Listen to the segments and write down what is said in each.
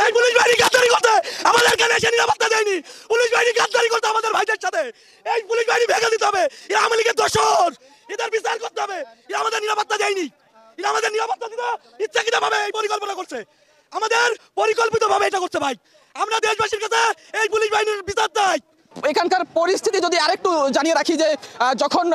এই পুলিশ বাহিনী গাদ্দারি করতে আমাদের কেন এসে নিরাপত্তা দেয়নি? পুলিশ বাহিনী গাদ্দারি করতে আমাদের ভাইদের সাথে। এই পুলিশ বাহিনী ভেঙে দিতে হবে। এরা আওয়ামী লীগের দোসর, এদের বিচার করতে হবে। এরা আমাদের নিরাপত্তা দেয়নি, এরা আমাদের নিরাপত্তা দিতে ইচ্ছাকৃতভাবে এই পরিকল্পনা করছে, আমাদের পরিকল্পিতভাবে এটা করছে। ভাই, আমরা দেশবাসীর কাছে এই পুলিশ বাহিনীর বিচার চাই। এখানকার পরিস্থিতি যদি আরেকটু জানিয়ে রাখি যে যখন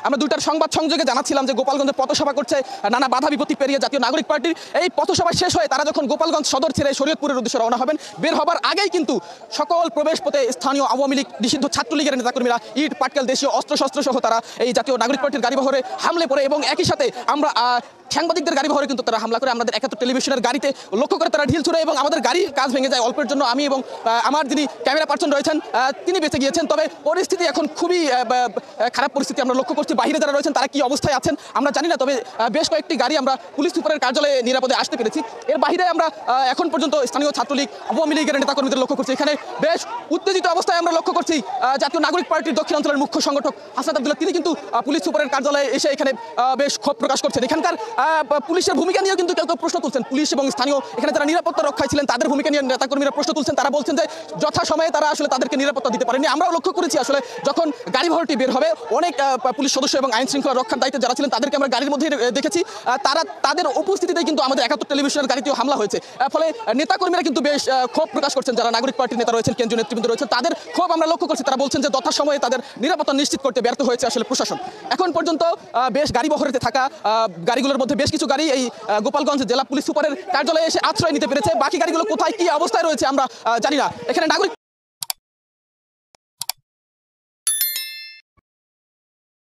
আমরা দুইটার সংবাদ সংযোগে জানাচ্ছিলাম যে গোপালগঞ্জে পথসভা করছে নানা বাধা বিপত্তি পেরিয়ে জাতীয় নাগরিক পার্টির, এই পথসভা শেষ হয়ে তারা যখন গোপালগঞ্জ সদর ছেড়ে শরীয়তপুরের উদ্দেশ্যে রওনা হবেন, বের হবার আগেই কিন্তু সকল প্রবেশ পথে স্থানীয় আওয়ামী লীগ নিষিদ্ধ ছাত্রলীগের নেতাকর্মীরা ইট পাটকেল দেশীয় অস্ত্রশস্ত্র সহ তারা এই জাতীয় নাগরিক পার্টির গাড়িবহরে হামলে পড়ে এবং একই সাথে আমরা সাংবাদিকদের গাড়ি বহরে কিন্তু তারা হামলা করে। আমাদের ৭১ টেলিভিশনের গাড়িতে লক্ষ্য করে তারা ঢিল ছুড়ে এবং আমাদের গাড়ির কাজ ভেঙে যায়। অল্পের জন্য আমি এবং আমার যিনি ক্যামেরা পার্সন রয়েছেন তিনি বেঁচে গিয়েছেন। তবে পরিস্থিতি এখন খুবই খারাপ পরিস্থিতি আমরা লক্ষ্য করছি। বাহিরে যারা রয়েছেন তারা কি অবস্থায় আছেন আমরা জানি না, তবে বেশ কয়েকটি গাড়ি আমরা পুলিশ সুপারের কার্যালয়ে নিরাপদে আসতে পেরেছি। এর বাইরে আমরা এখন পর্যন্ত স্থানীয় ছাত্রলীগ আওয়ামী লীগের নেতাকর্মীদের লক্ষ্য করছি। এখানে বেশ উত্তেজিত অবস্থায় আমরা লক্ষ্য করছি জাতীয় নাগরিক পার্টির দক্ষিণাঞ্চলের মুখ্য সংগঠক হাসনাত আব্দুল্লাহ, তিনি কিন্তু পুলিশ সুপারের কার্যালয়ে এসে এখানে বেশ ক্ষোভ প্রকাশ করছেন। এখানকার পুলিশের ভূমিকা নিয়েও কিন্তু কেউ কেউ প্রশ্ন তুলছেন। পুলিশ এবং স্থানীয় এখানে যারা নিরাপত্তা রক্ষায় ছিলেন তাদের ভূমিকা নিয়ে নেতাকর্মীরা প্রশ্ন তুলছেন। তারা বলছেন যে যথাসময়ে তারা আসলে তাদেরকে নিরাপত্তা দিতে পারেনি। আমরাও লক্ষ্য করেছি আসলে যখন গাড়ি ভর্তি বের হবে অনেক পুলিশ সদস্য এবং আইন শৃঙ্খলা রক্ষার দায়িত্বে যারা ছিলেন তাদেরকে আমরা গাড়ির মধ্যে দেখেছি। তাদের উপস্থিতিতেই কিন্তু আমাদের ৭১ টেলিভিশনের গাড়িতেও হামলা হয়েছে। ফলে নেতাকর্মীরা কিন্তু বেশ ক্ষোভ প্রকাশ করছেন। যারা নাগরিক পার্টির নেতা রয়েছেন, কেন্দ্রীয় নেতৃবৃন্দ রয়েছেন, তাদের ক্ষোভ আমরা লক্ষ্য করছি। তারা বলছেন যে যথাসময়ে তাদের নিরাপত্তা নিশ্চিত করতে ব্যর্থ হয়েছে আসলে প্রশাসন। এখন পর্যন্ত বেশ গাড়ি বহরেতে থাকা গাড়িগুলোর মধ্যে বেশ কিছু গাড়ি এই গোপালগঞ্জ জেলা পুলিশ সুপারের কার্যালয়ে এসে আশ্রয় নিতে পেরেছে। বাকি গাড়িগুলো কোথায় কি অবস্থায় রয়েছে আমরা জানি না। এখানে নাগরিক